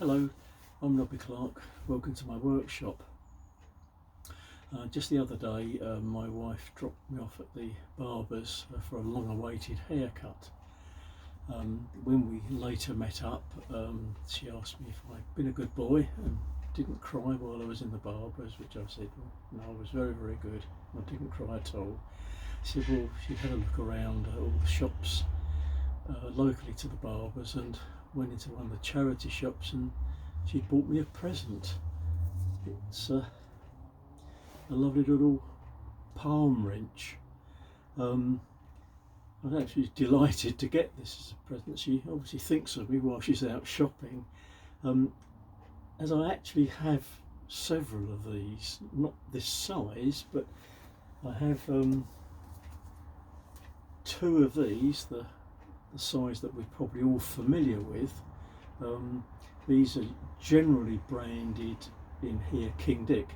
Hello, I'm Robbie Clark. Welcome to my workshop. Just the other day, my wife dropped me off at the barber's for a long-awaited haircut. When we later met up, she asked me if I'd been a good boy and didn't cry while I was in the barber's, which I said, well, no, I was very, very good. I didn't cry at all. She said, well, she'd had a look around at all the shops locally to the barber's and went into one of the charity shops and she bought me a present. It's a lovely little palm wrench. I'm actually delighted to get this as a present. She obviously thinks of me while she's out shopping, as I actually have several of these, not this size, but I have two of these, the size that we're probably all familiar with. These are generally branded in here King Dick.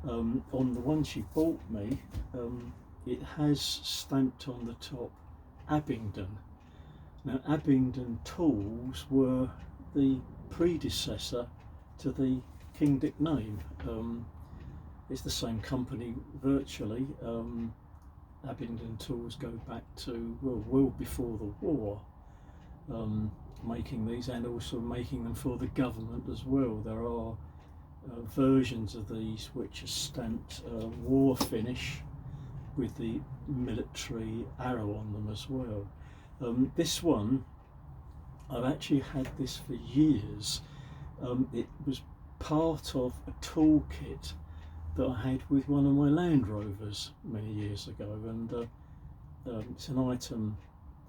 On the one she bought me, it has stamped on the top Abingdon. Now, Abingdon Tools were the predecessor to the King Dick name. It's the same company virtually. Abingdon Tools go back to well before the war, making these and also making them for the government as well. There are versions of these which are stamped war finish with the military arrow on them as well. This one, I've actually had this for years. It was part of a toolkit that I had with one of my Land Rovers many years ago, and it's an item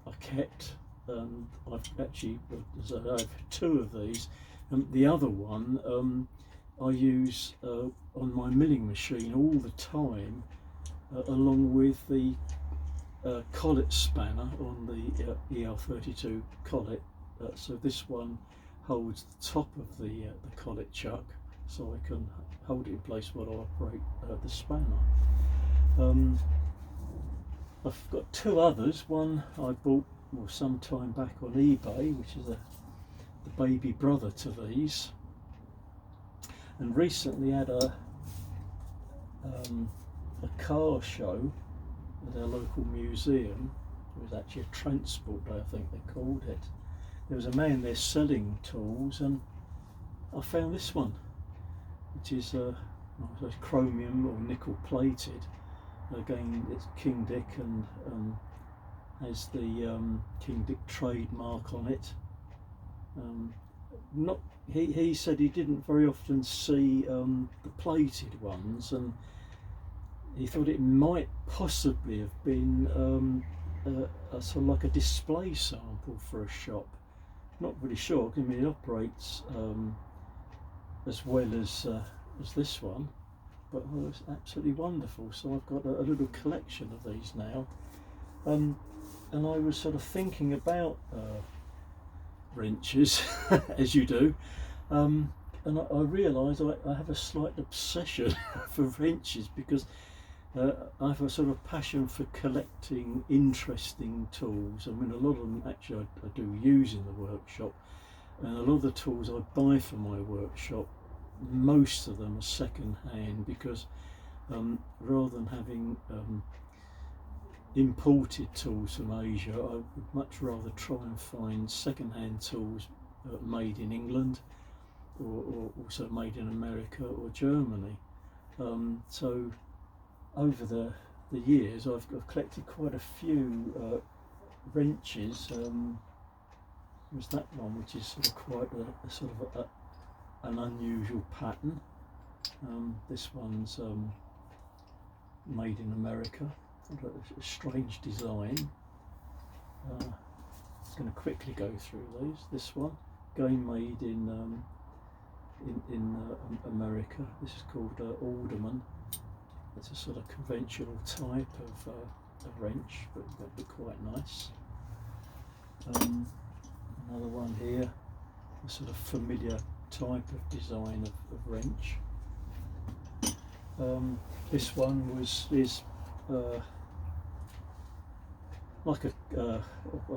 I kept. I've actually I have two of these. The other one I use on my milling machine all the time, along with the collet spanner on the ER32 collet. So this one holds the top of the collet chuck, so I can hold it in place while I operate the spanner. I've got two others. One I bought some time back on eBay, which is the baby brother to these, and recently had a car show at our local museum. It was actually a transport day, I think they called it. There was a man there selling tools, and I found this one, which is chromium or nickel plated. Again, it's King Dick and has the King Dick trademark on it. He said he didn't very often see the plated ones, and he thought it might possibly have been a sort of like a display sample for a shop. Not really sure. I mean, it operates as well as this one, but it's absolutely wonderful. So I've got a little collection of these now, and I was sort of thinking about wrenches, as you do, and I realised I have a slight obsession for wrenches, because I have a sort of passion for collecting interesting tools. I mean, a lot of them actually I do use in the workshop, and a lot of the tools I buy for my workshop, most of them are second hand, because rather than having imported tools from Asia, I would much rather try and find second hand tools made in England, or also made in America or Germany. So over the years I've collected quite a few wrenches. There's that one which is sort of quite a sort of an unusual pattern. This one's made in America, a strange design. I'm going to quickly go through these. This one, again made in America. This is called Alderman. It's a sort of conventional type of a wrench, but they're quite nice. Another one here, a sort of familiar type of design of wrench. This one is like a, I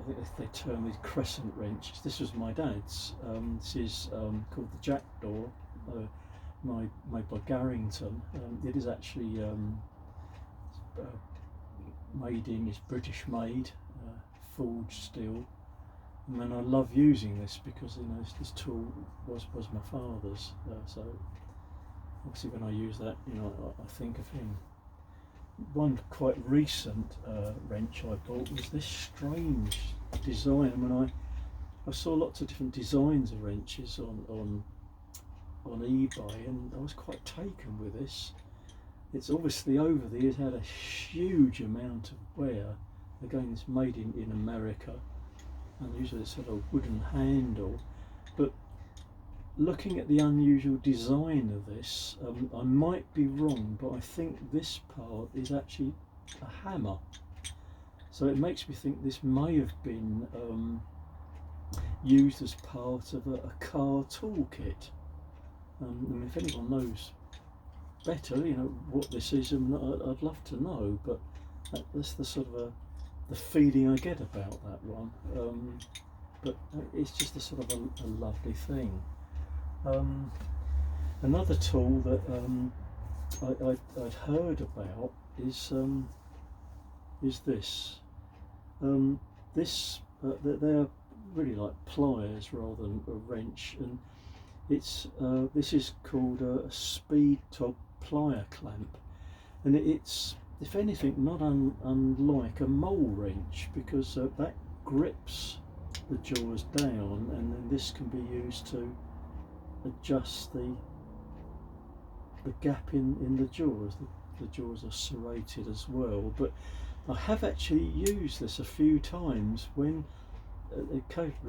think they term it crescent wrench. This was my dad's. This is called the Jackdaw, made by Garrington. It is actually uh, made in, it's British made, forged steel. And then I love using this because this tool was my father's. So obviously when I use that, I think of him. One quite recent wrench I bought was this strange design. I mean, I saw lots of different designs of wrenches on eBay, and I was quite taken with this. It's obviously over the years had a huge amount of wear. Again, it's made in America, and usually it's sort of wooden handle. But looking at the unusual design of this, I might be wrong, but I think this part is actually a hammer. So it makes me think this may have been used as part of a car toolkit. And if anyone knows better, what this is, I'd love to know. But that's the sort of the feeling I get about that one. But it's just a sort of a lovely thing. Another tool that I'd heard about is this. They're really like pliers rather than a wrench, and this is called a speed top plier clamp, and it's, if anything, not unlike a mole wrench, because that grips the jaws down, and then this can be used to adjust the gap in the jaws. The jaws are serrated as well, but I have actually used this a few times when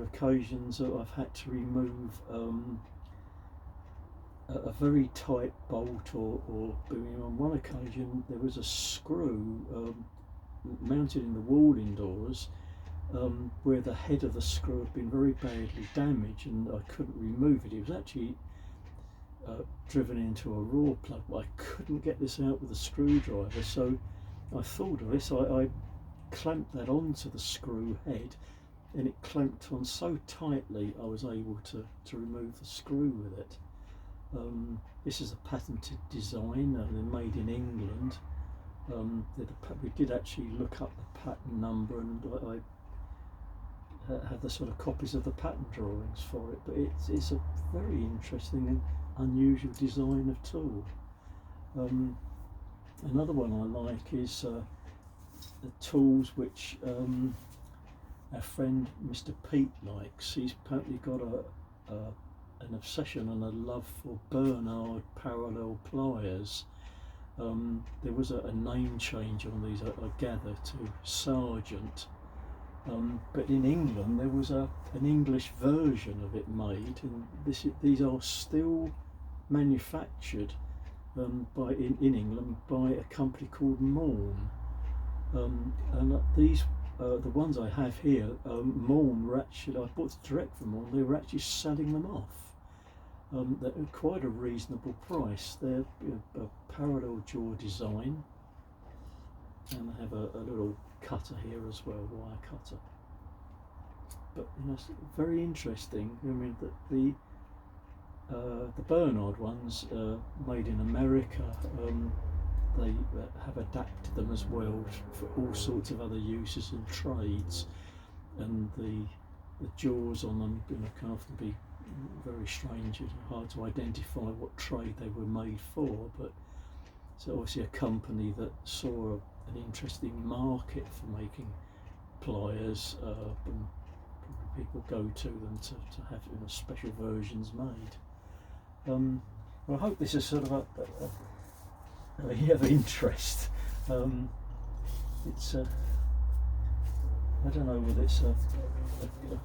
occasions I've had to remove a very tight bolt, or on one occasion there was a screw mounted in the wall indoors, where the head of the screw had been very badly damaged and I couldn't remove it. It was actually driven into a raw plug, but I couldn't get this out with a screwdriver, so I thought of this. I clamped that onto the screw head, and it clamped on so tightly I was able to remove the screw with it. This is a patented design, they're made in England. We did actually look up the patent number, and I have the sort of copies of the patent drawings for it, but it's a very interesting and unusual design of tool. Another one I like is the tools which our friend Mr. Pete likes. He's apparently got an obsession and a love for Bernard parallel pliers. There was a name change on these, I gather, to Sargent. But in England there was an English version of it made, and these are still manufactured in England by a company called Morn. And these, the ones I have here, Morn were actually, I bought direct from Morn, they were actually selling them off at quite a reasonable price. They're a parallel jaw design, and they have a little cutter here as well, wire cutter. But it's very interesting. I mean, the Bernard ones, made in America, they have adapted them as well for all sorts of other uses and trades, and the jaws on them can often be very strange and hard to identify what trade they were made for. But it's obviously a company that saw an interesting market for making pliers, and people go to them to have special versions made. Well, I hope this is sort of of interest. It's I don't know whether it's a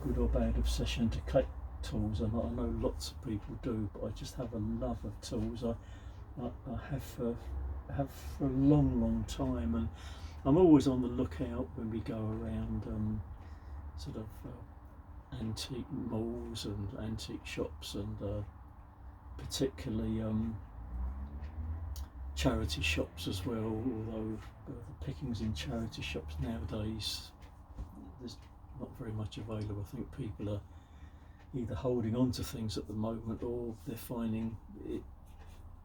good or bad obsession to collect tools. I know lots of people do, but I just have a love of tools. I have for a long time, and I'm always on the lookout when we go around sort of antique malls and antique shops, and particularly charity shops as well, although the pickings in charity shops nowadays there's not very much available. I think people are either holding on to things at the moment, or they're finding it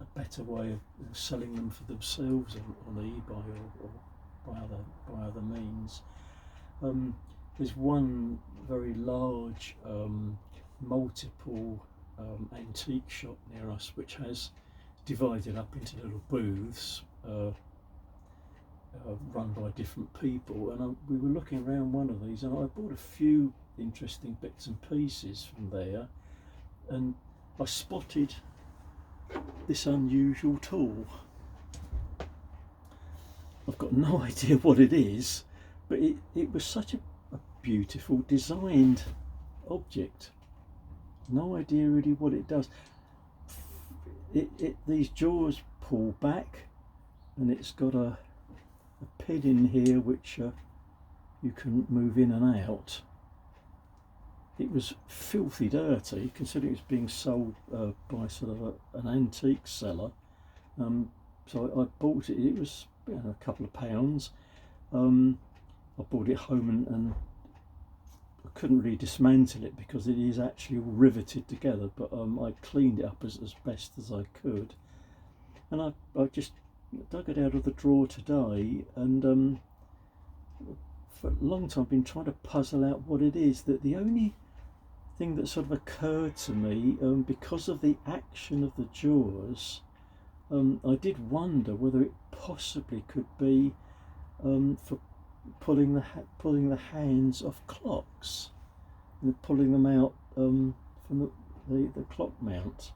a better way of selling them for themselves on eBay or by other means. There's one very large multiple antique shop near us, which has divided up into little booths run by different people, and we were looking around one of these, and I bought a few interesting bits and pieces from there, and I spotted this unusual tool. I've got no idea what it is, but it was such a beautiful designed object. No idea really what it does. These jaws pull back, and it's got a pin in here which you can move in and out. It was filthy dirty, considering it's being sold by sort of an antique seller. So I bought it. It was a couple of pounds. I brought it home and I couldn't really dismantle it because it is actually all riveted together. But I cleaned it up as best as I could, and I just dug it out of the drawer today, and for a long time I've been trying to puzzle out what it is. That the only thing that sort of occurred to me, because of the action of the jaws, I did wonder whether it possibly could be for pulling the hands off clocks and pulling them out from the clock mount.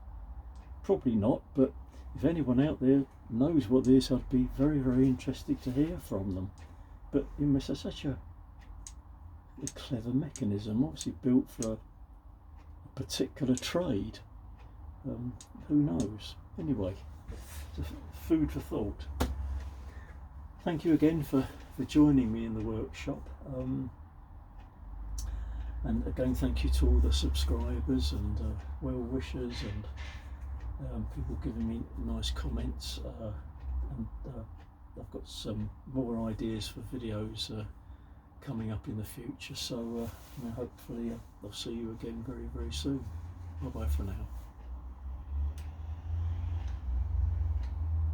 Probably not, but if anyone out there knows what this, I'd be very, very interested to hear from them. But it must have such a clever mechanism, obviously built for a particular trade. Who knows? Anyway, it's food for thought. Thank you again for joining me in the workshop, and again thank you to all the subscribers and well wishers and people giving me nice comments, and I've got some more ideas for videos coming up in the future, so hopefully I'll see you again very, very soon. Bye bye for now.